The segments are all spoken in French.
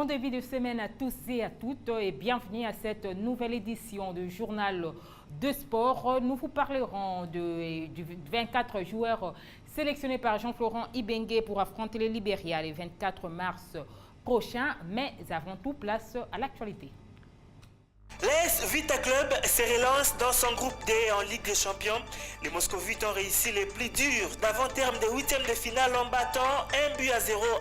Bon début de semaine à tous et à toutes et bienvenue à cette nouvelle édition du journal de sport. Nous vous parlerons du 24 joueurs sélectionnés par Jean-Florent Ibenge pour affronter le Libéria le 24 mars prochain. Mais avant tout, place à l'actualité. L'AS Vita Club se relance dans son groupe D en Ligue des Champions. Les Moscovites ont réussi les plus durs d'avant-terme des huitièmes de finale en battant 1-0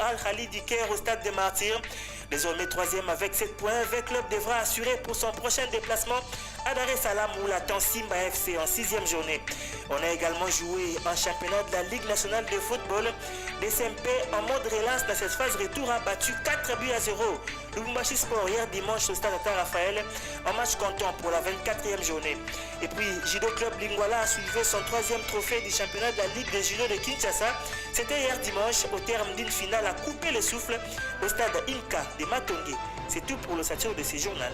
Al-Khali du Caire au stade des Martyrs. Désormais troisième avec 7 points, le club devra assurer pour son prochain déplacement à Dar es Salaam où l'attend Simba FC en 6e journée. On a également joué en championnat de la Ligue nationale de football. SMP en mode relance dans cette phase retour a battu 4-0 Lubumbashi Sport hier dimanche au stade Ata Raphaël en match comptant pour la 24e journée. Et puis Judo Club Lingwala a soulevé son 3e trophée du championnat de la Ligue des Judo de Kinshasa. C'était hier dimanche au terme d'une finale à couper le souffle au stade Inca de Matonge. C'est tout pour l'ossature de ce journal.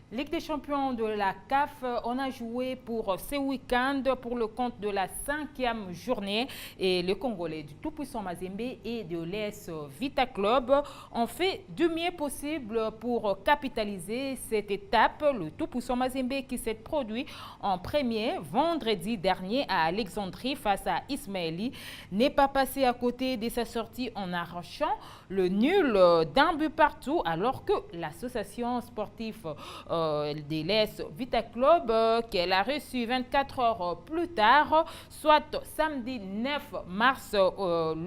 Ligue des champions de la CAF, on a joué pour ce week-end pour le compte de la 5e journée et le Congolais du tout-puissant Mazembe et de l'AS Vita Club ont fait du mieux possible pour capitaliser cette étape. Le tout-puissant Mazembe qui s'est produit en premier vendredi dernier à Alexandrie face à Ismaili n'est pas passé à côté de sa sortie en arrachant le nul d'un but partout alors que l'association sportive de l'AS Vita Club qu'elle a reçu 24 heures plus tard, soit samedi 9 mars,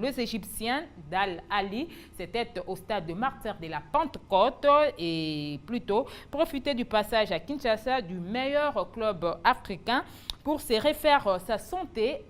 les Égyptiens d'Al-Ali, c'était au stade de Martyrs de la Pentecôte et plutôt profiter du passage à Kinshasa du meilleur club africain pour se refaire sa santé.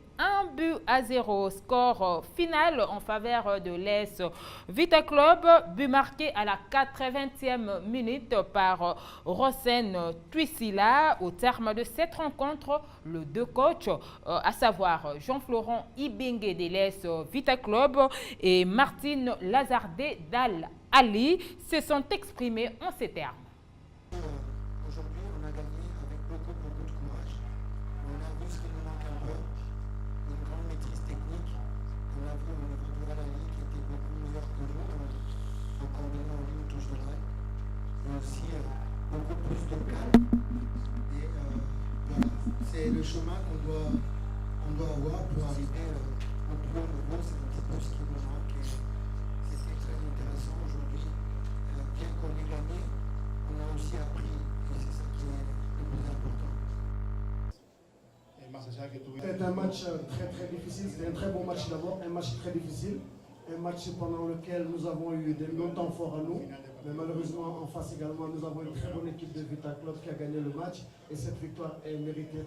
1-0, score final en faveur de l'AS Vita Club, but marqué à la 80e minute par Rosen Tuisila. Au terme de cette rencontre, les deux coachs, à savoir Jean-Florent Ibenge de l'AS Vita Club et Martine Lazardé d'Al-Ali, se sont exprimés en ces termes. Aujourd'hui, on a gagné avec beaucoup de courage. On a vu ce qui nous manque un peu. Une grande maîtrise technique. On a vu au niveau de Al-Ali qui était beaucoup meilleur que nous en combinant en ligne touche de drive. Mais aussi beaucoup plus de calme. Et voilà, c'est le chemin qu'on doit avoir pour arriver au plus haut niveau. C'est un petit peu ce qui nous manque. Et c'était très intéressant aujourd'hui. Bien qu'on ait gagné, on a aussi appris. Et c'est ça qui est le plus important. C'était un match très difficile, c'était un très bon match d'abord, un match très difficile, un match pendant lequel nous avons eu des moments forts à nous, mais malheureusement en face également nous avons une très bonne équipe de Vita Club qui a gagné le match et cette victoire est méritée.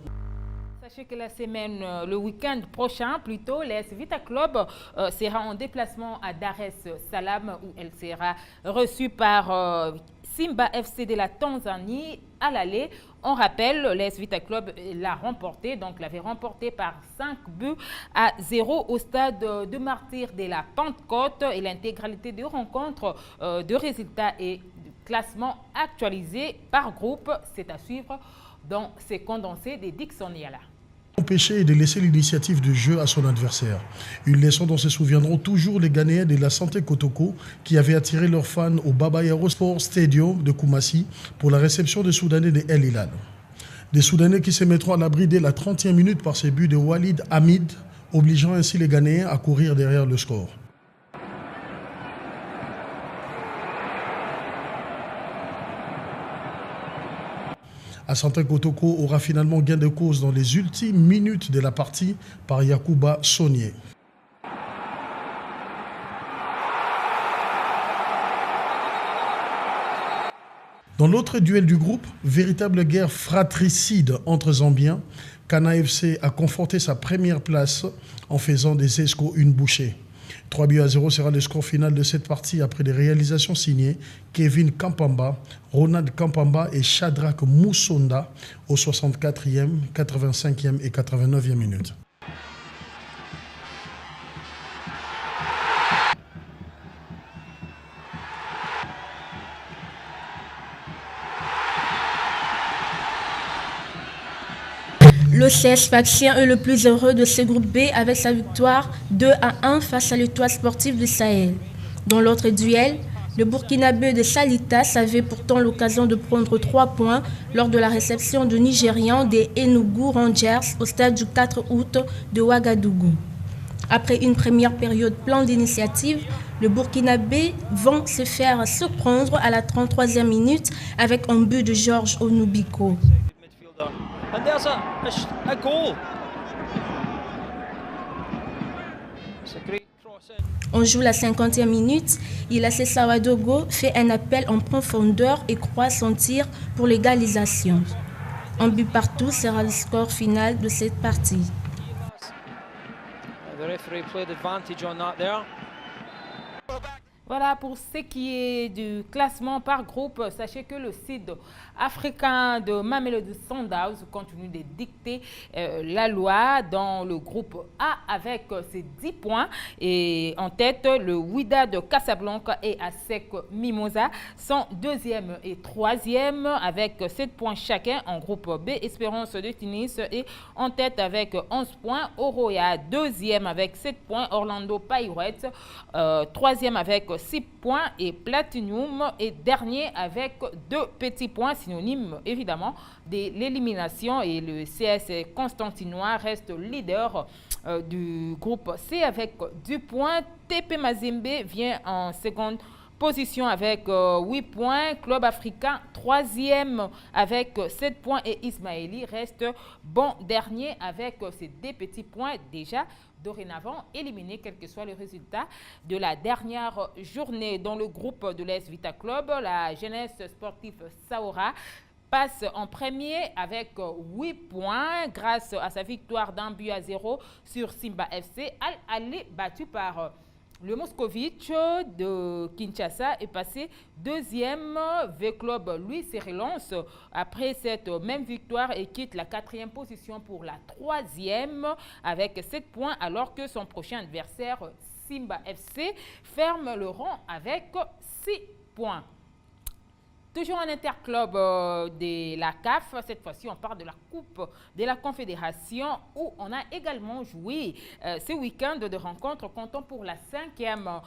Sachez que la semaine, le week-end prochain, plutôt, l'AS Vita Club sera en déplacement à Dar es Salaam où elle sera reçue par Simba FC de la Tanzanie à l'aller. On rappelle, l'AS Vita Club l'a remporté, donc l'avait remporté par 5-0 au stade de Martyrs de la Pentecôte et l'intégralité des rencontres, de résultats et de classement actualisés par groupe, c'est à suivre dans ces condensés des Dixon Yala. Empêcher et de laisser l'initiative de jeu à son adversaire. Une leçon dont se souviendront toujours les Ghanéens de la Santé Kotoko qui avaient attiré leurs fans au Baba Yaro Sport Stadium de Koumassi pour la réception des Soudanais de El Hilal. Des Soudanais qui se mettront à l'abri dès la 30e minute par ces buts de Walid Hamid, obligeant ainsi les Ghanéens à courir derrière le score. Asante Kotoko aura finalement gain de cause dans les ultimes minutes de la partie par Yacouba Saunier. Dans l'autre duel du groupe, véritable guerre fratricide entre Zambiens, Kana FC a conforté sa première place en faisant des Esco une bouchée. 3-0 sera le score final de cette partie après des réalisations signées Kevin Kampamba, Ronald Kampamba et Shadrach Moussonda aux 64e, 85e et 89e minutes. Le CS Sfaxien est le plus heureux de ce groupe B avec sa victoire 2-1 face à l'Étoile sportive du Sahel. Dans l'autre duel, le Burkinabé de Salitas avait pourtant l'occasion de prendre 3 points lors de la réception du Nigérian des Enugu Rangers au stade du 4 août de Ouagadougou. Après une première période pleine d'initiatives, le Burkinabé vont se faire surprendre à la 33e minute avec un but de Georges Onubiko. On joue la 50e minute, Ilassé Sawadogo fait un appel en profondeur et croise son tir pour l'égalisation. Un but partout sera le score final de cette partie. Voilà pour ce qui est du classement par groupe. Sachez que le site africain de Mamelodi Sundowns continue de dicter la loi dans le groupe A avec ses 10 points. Et en tête, le Wydad de Casablanca et ASEC Mimosa sont deuxième et troisième avec 7 points chacun. En groupe B, Espérance de Tunis est en tête avec 11 points. Oroya deuxième avec 7 points. Orlando Pirates troisième avec 6 points et Platinum est dernier avec 2 petits points, synonyme évidemment de l'élimination, et le CS Constantinois reste leader du groupe C avec 10 points. TP Mazembe vient en seconde position avec 8 points. Club africain troisième avec 7 points et Ismaili reste bon dernier avec ses 2 petits points déjà dorénavant éliminé, quel que soit le résultat de la dernière journée. Dans le groupe de l'AS Vita Club, la jeunesse sportive Saora passe en premier avec 8 points grâce à sa victoire d'un but à 0 sur Simba FC. Al-Ali, battu par le Moscovitch de Kinshasa, est passé deuxième. V-Club, lui, se relance après cette même victoire et quitte la 4e position pour la 3e avec 7 points, alors que son prochain adversaire, Simba FC, ferme le rang avec 6 points. Toujours un interclub de la CAF, cette fois-ci on parle de la Coupe de la Confédération où on a également joué ce week-end de rencontres comptant pour la 5e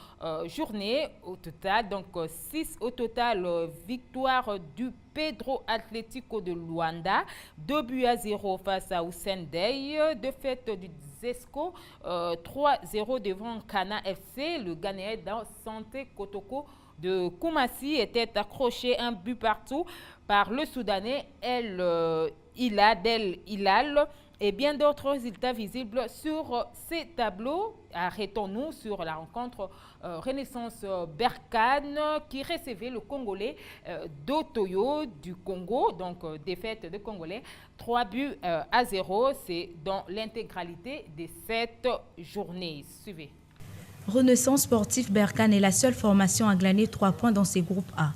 journée au total, donc 6 au total. Victoire du Pedro Atlético de Luanda, 2 buts à 0 face à Hussein Dey, défaite du Zesco 3-0 devant Kana FC. Le Ghanéen dans Santé Kotoko de Koumassi était accroché un but partout par le Soudanais El Hilal et bien d'autres résultats visibles sur ces tableaux. Arrêtons-nous sur la rencontre Renaissance Berkane qui recevait le Congolais d'Otoyo du Congo, donc défaite de Congolais 3 buts à 0. C'est dans l'intégralité de cette journée. Suivez. Renaissance Sportif Berkane est la seule formation à glaner 3 points dans ses groupes A.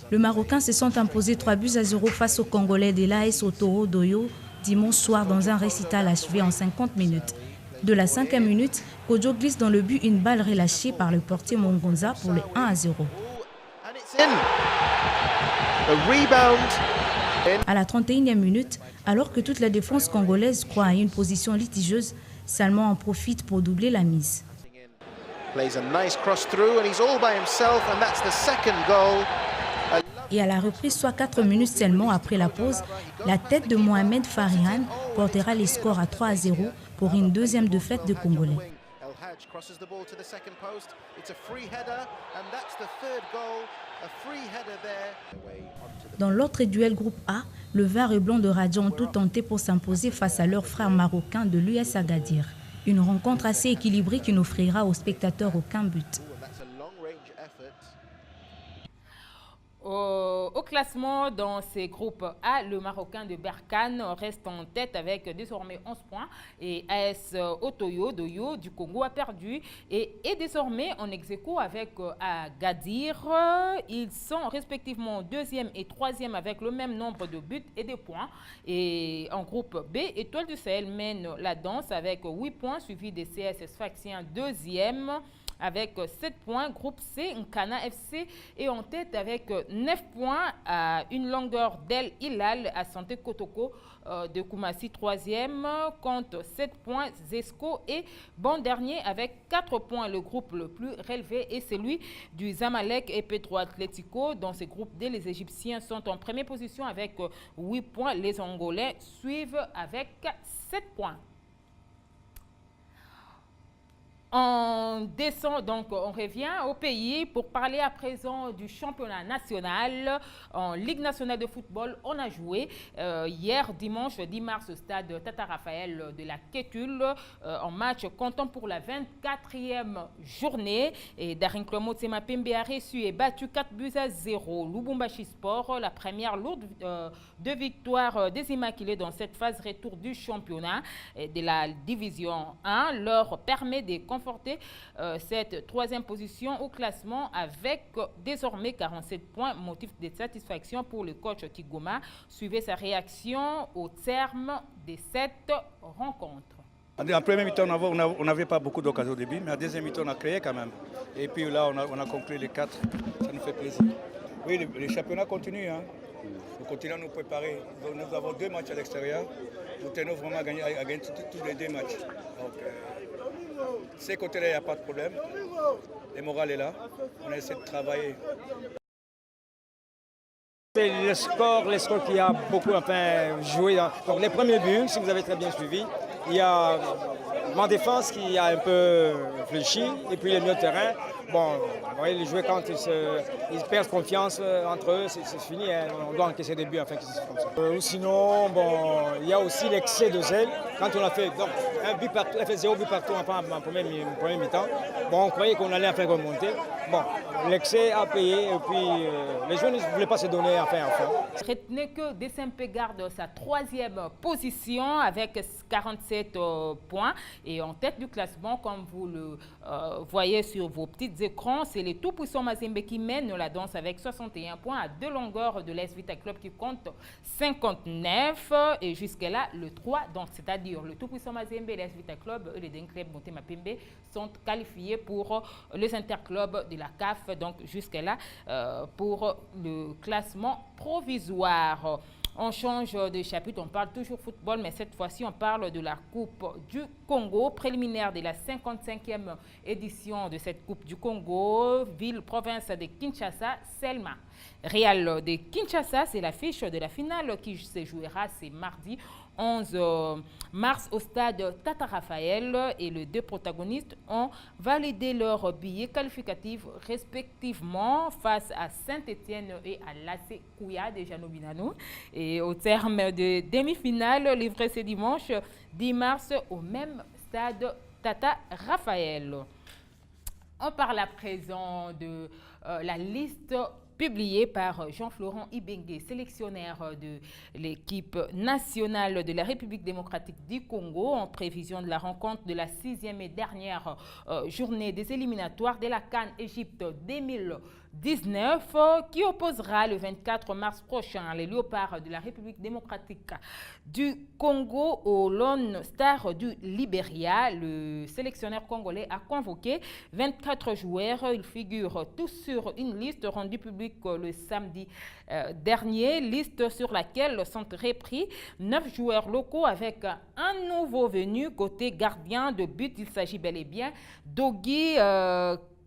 Les Marocains se sont imposés 3 buts à 0 face aux Congolais de l'AS Otoro Doyo dimanche soir dans un récital achevé en 50 minutes. De la 5e minute, Kojo glisse dans le but une balle relâchée par le portier Mongonza pour le 1 à 0. À la 31e minute, alors que toute la défense congolaise croit à une position litigieuse, Salmon en profite pour doubler la mise. Et à la reprise, soit 4 minutes seulement après la pause, la tête de Mohamed Farihan portera les scores à 3 à 0 pour une deuxième défaite de Congolais. Dans l'autre duel groupe A, le Vert et Blanc de Raja ont tout tenté pour s'imposer face à leurs frères marocains de l'US Agadir. Une rencontre assez équilibrée qui n'offrira aux spectateurs aucun but. Au classement, dans ces groupes A, le Marocain de Berkane reste en tête avec désormais 11 points et AS Otoyo Doyo du Congo a perdu et est désormais en ex-aequo avec Agadir. Ils sont respectivement 2e et 3e avec le même nombre de buts et de points. Et en groupe B, Étoile du Sahel mène la danse avec 8 points, suivi des CSS Sfaxien 2e avec 7 points. Groupe C, Nkana FC est en tête avec 9 points à une longueur d'El Hilal à Santé Kotoko de Koumassi, 3e, compte 7 points. Zesco est bon dernier avec 4 points. Le groupe le plus relevé est celui du Zamalek et Petro Atlético. Dans ce groupe D, les Égyptiens sont en première position avec 8 points. Les Angolais suivent avec 7 points. On descend, donc on revient au pays pour parler à présent du championnat national. En Ligue nationale de football, on a joué hier dimanche 10 mars au stade Tata Raphaël de la Kétule en match comptant pour la 24e journée. Et Daring Motsema Pembe a reçu et battu 4-0 Lubumbashi Sport, la première lourde de victoire des Immaculés dans cette phase retour du championnat de la division 1 leur permet de conforter cette 3e position au classement avec désormais 47 points, motif de satisfaction pour le coach Tigoma. Suivez sa réaction au terme de cette rencontre. En première mi-temps, on n'avait pas beaucoup d'occasions au début, mais en deuxième mi-temps, on a créé quand même. Et puis là, on a conclu les 4. Ça nous fait plaisir. Oui, le championnat continue. Hein. Nous continuons à nous préparer. Donc, nous avons 2 matchs à l'extérieur. Nous tenons vraiment à gagner tous les 2 matchs. Donc, ces côtés-là, il n'y a pas de problème. Le moral est là. On essaie de travailler. C'est le score qui a beaucoup joué. Donc les premiers buts, si vous avez très bien suivi, il y a ma défense qui a un peu fléchi et puis les milieux de terrain. Bon, vous voyez, les joueurs, quand ils perdent confiance entre eux, c'est fini. Hein. On doit encaisser des buts afin qu'ils se fassent comme ça. Sinon, bon, il y a aussi l'excès de zèle. Quand on a fait donc, un but partout, on a fait 0 but partout en première mi-temps. Bon, on croyait qu'on allait faire remonter. Bon, l'excès a payé et puis les joueurs ne voulaient pas se donner à fond. Retenez que DSMP garde sa 3e position avec 47 points et en tête du classement, comme vous le voyez sur vos petits écrans, c'est les tout-puissants Mazembe qui mènent la danse avec 61 points à 2 longueurs de l'AS Vita Club qui compte 59 et jusque-là le 3, donc c'est-à-dire le tout-puissant Mazembe et l'AS Vita Club et les deux clubs Motema Pembe sont qualifiés pour les interclubs de la CAF, donc jusque-là pour le classement provisoire. On change de chapitre, on parle toujours football, mais cette fois-ci, on parle de la Coupe du Congo, préliminaire de la 55e édition de cette Coupe du Congo, ville-province de Kinshasa, Selma. Real de Kinshasa, c'est l'affiche de la finale qui se jouera ce mardi 11 mars au stade Tata Raphaël et les 2 protagonistes ont validé leurs billets qualificatifs respectivement face à Saint-Étienne et à l'AC Kouya de Janobinano. Et au terme de demi-finale livrée ce dimanche 10 mars au même stade Tata Raphaël. On parle à présent de la liste publié par Jean-Florent Ibengue, sélectionneur de l'équipe nationale de la République démocratique du Congo, en prévision de la rencontre de la 6e et dernière journée des éliminatoires de la CAN Égypte 2019, qui opposera le 24 mars prochain les Léopards de la République démocratique du Congo au Lone Star du Libéria. Le sélectionneur congolais a convoqué 24 joueurs. Ils figurent tous sur une liste rendue publique le samedi dernier, liste sur laquelle sont repris 9 joueurs locaux avec un nouveau venu côté gardien de but. Il s'agit bel et bien d'Ogi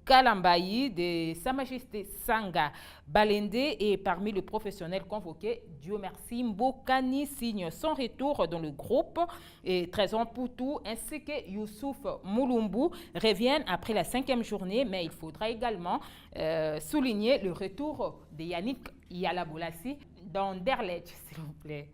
Kalambayi de Sa Majesté Sanga Balende, et parmi les professionnels convoqués, Dieu merci, Mbokani signe son retour dans le groupe et Trésor Poutou ainsi que Youssouf Moulumbu reviennent après la 5e journée, mais il faudra également souligner le retour de Yannick Yalabolassi dans Derlecht, s'il vous plaît.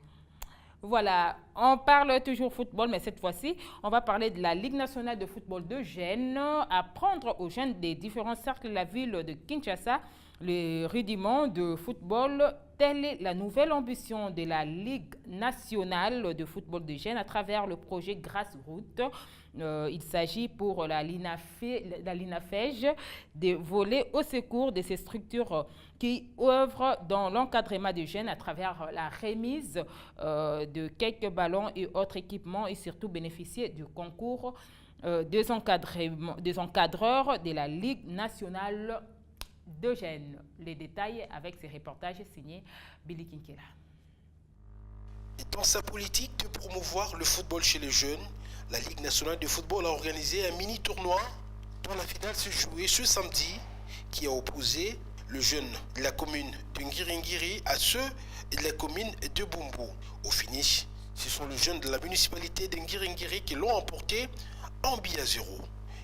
Voilà, on parle toujours football, mais cette fois-ci, on va parler de la Ligue nationale de football de Gênes, apprendre aux jeunes des différents cercles de la ville de Kinshasa les rudiments de football. Telle est la nouvelle ambition de la Ligue nationale de football de Gênes à travers le projet Grassroots. Il s'agit pour la LINAFEJ de voler au secours de ces structures qui œuvrent dans l'encadrement des jeunes à travers la remise de quelques ballons et autres équipements et surtout bénéficier du concours des encadreurs de la Ligue nationale de jeunes. Les détails avec ces reportages signés Billy Kinkela. Dans sa politique de promouvoir le football chez les jeunes, la Ligue nationale de football a organisé un mini-tournoi dont la finale se jouait ce samedi qui a opposé le jeune de la commune de Ngiringiri à ceux de la commune de Bumbu. Au finish, ce sont les jeunes de la municipalité de Ngiringiri qui l'ont emporté en but à 0.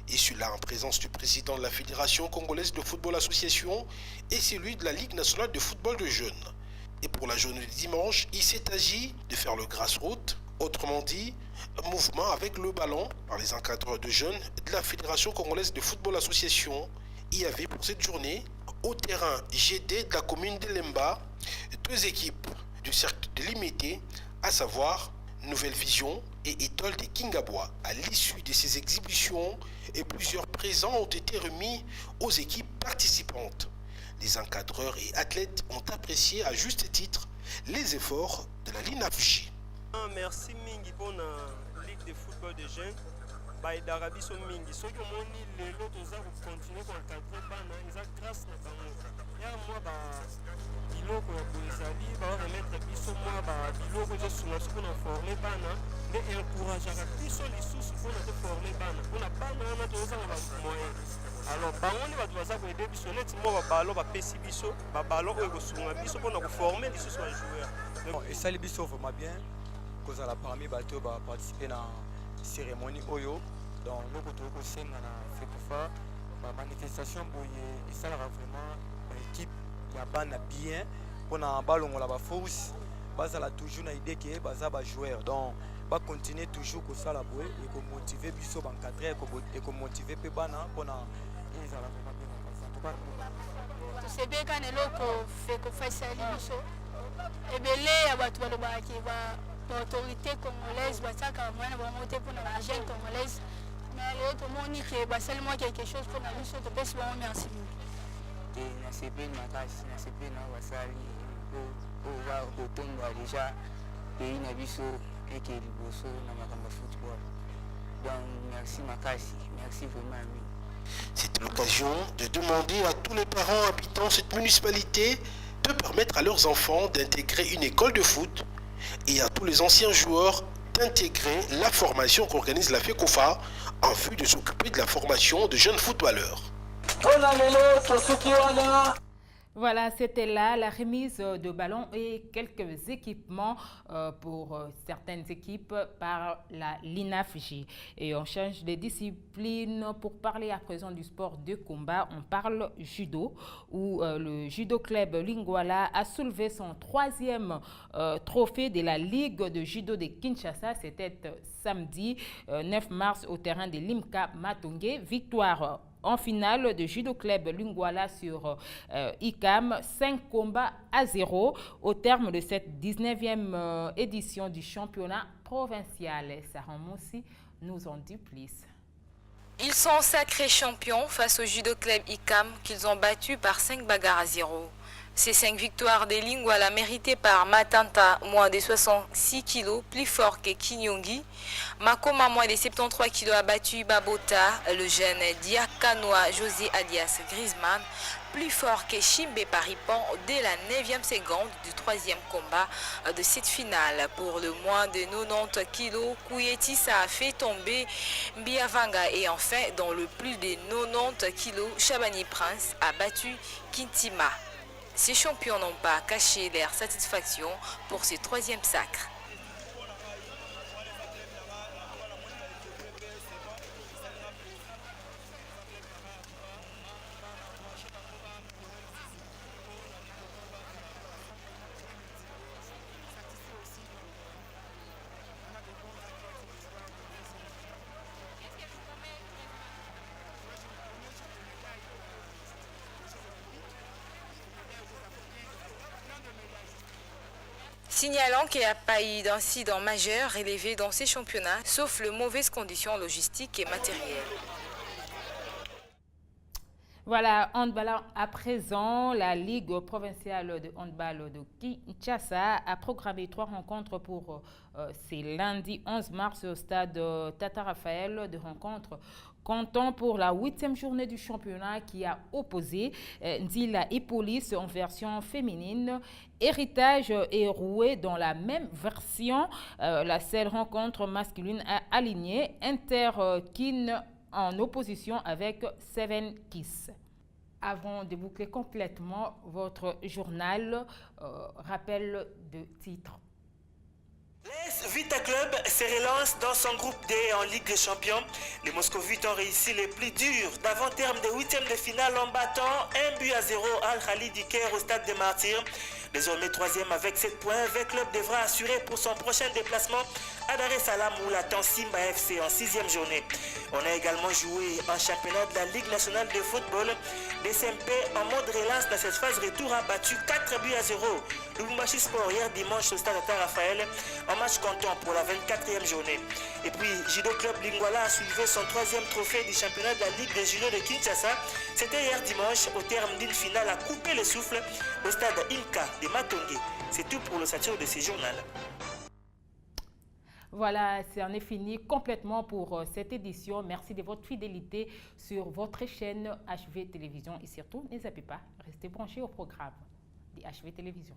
Et cela en présence du président de la Fédération congolaise de football association et celui de la Ligue nationale de football de jeunes. Et pour la journée de dimanche, il s'est agi de faire le grassroots, autrement dit, un mouvement avec le ballon par les encadreurs de jeunes de la Fédération congolaise de football association. Il y avait pour cette journée, au terrain GD de la commune de Lemba, 2 équipes du cercle délimité, à savoir Nouvelle Vision et Étoile de Kingabois. À l'issue de ces exhibitions, et plusieurs présents ont été remis aux équipes participantes. Les encadreurs et athlètes ont apprécié à juste titre les efforts de la LINAFJ. Merci mingi pour la Ligue de football des jeunes. Baïdara biso mingi. Ceux qui ont mis les lots aux arbres continuent à encadrer bana, ils ont grâce à bango. Ya moi biloko ya boezali ba remettre biso moi biloko je suna pour na former bana, mais encourager biso lisusu pour na former bana. Pour na bana na toza na moyen. Alors bango ni bato baza ko aider biso net moi balo ba pesi biso, balo oyo ko sunga biso pour na ko former lisusu ba joueur. Et ça les biso vraiment bien. Cause à la parmi bateau va participer dans cérémonie oyo donc beaucoup de choses na fekofa ma manifestation boye et ça va vraiment équipe ya bana bien pour na balongo la ba force basa la toujours na idée que basa ba joueur donc va continuer toujours comme ça la boye et ko motiver biso ba encadrer et ko motiver pe bana pour na et ça va vraiment bien en tout cas to sebe kana loko fekofa sali biso ebele ya batu balobaki ba l'autorité congolaise bataka mwana bamote pour la jeune congolaise mais l'autre moni que seulement quelque chose pour la mission de pèse bon merci et na CP na CP na wasali au va retourner déjà pays na biso et que liboso na makamba football donc merci makasi merci vraiment. C'est l'occasion de demander à tous les parents habitant cette municipalité de permettre à leurs enfants d'intégrer une école de foot et à tous les anciens joueurs d'intégrer la formation qu'organise la FECOFA en vue de s'occuper de la formation de jeunes footballeurs. Voilà, c'était là la remise de ballons et quelques équipements pour certaines équipes par la LINAFJ. Et on change de discipline pour parler à présent du sport de combat. On parle judo, où le judo club Lingwala a soulevé son 3e trophée de la Ligue de judo de Kinshasa. C'était samedi 9 mars au terrain de Limka Matongé. Victoire en finale de judo club Lingwala sur ICAM, 5 combats à 0 au terme de cette 19e édition du championnat provincial. Sarah Moussi nous en dit plus. Ils sont sacrés champions face au judo club ICAM qu'ils ont battu par 5 bagarres à 0. Ces 5 victoires des Lingwala méritées par Matanta, moins de 66 kg, plus fort que Kinyongi. Makoma, moins de 73 kg, a battu Babota, le jeune Diakanoa José alias Griezmann, plus fort que Chimbe Paripan dès la 9e seconde du 3e combat de cette finale. Pour le moins de 90 kg, Kouyetissa a fait tomber Biavanga et enfin, dans le plus de 90 kg, Chabani Prince a battu Kintima. Ces champions n'ont pas caché leur satisfaction pour ce 3e sacre. Signalant qu'il n'y a pas eu d'incident majeur relevé dans ces championnats, sauf les mauvaises conditions logistiques et matérielles. Voilà, handball à présent, la Ligue provinciale de handball de Kinshasa a programmé 3 rencontres pour ce lundi 11 mars au stade Tata Raphaël, de rencontres comptant pour la 8e journée du championnat qui a opposé Ndila et Police en version féminine, Héritage et Roué dans la même version. La seule rencontre masculine a aligné Interkin en opposition avec Seven Kiss. Avant de boucler complètement votre journal, rappel de titre. L'AS Vita Club se relance dans son groupe D en Ligue des Champions. Les Moscovites ont réussi les plus durs d'avant-terme des 8e de finale en battant 1-0 Al-Khali d'Iker au stade des Martyrs. Désormais 3e avec 7 points, le club devra assurer pour son prochain déplacement à Dar es Salaam où l'attend Simba FC en 6e journée. On a également joué en championnat de la Ligue nationale de football. DSMP en mode relance dans cette phase retour a battu 4-0 Lubumbashi Sport hier dimanche au stade Tata Raphaël en match comptant pour la 24e journée. Et puis Judo Club Lingwala a soulevé son 3e trophée du championnat de la Ligue de judo de Kinshasa. C'était hier dimanche au terme d'une finale à couper le souffle au stade Inca de Matongé. C'est tout pour le satire de ce journal. Voilà, c'en est fini complètement pour cette édition. Merci de votre fidélité sur votre chaîne HV Télévision et surtout, ne zappez pas, restez branchés au programme de HV Télévision.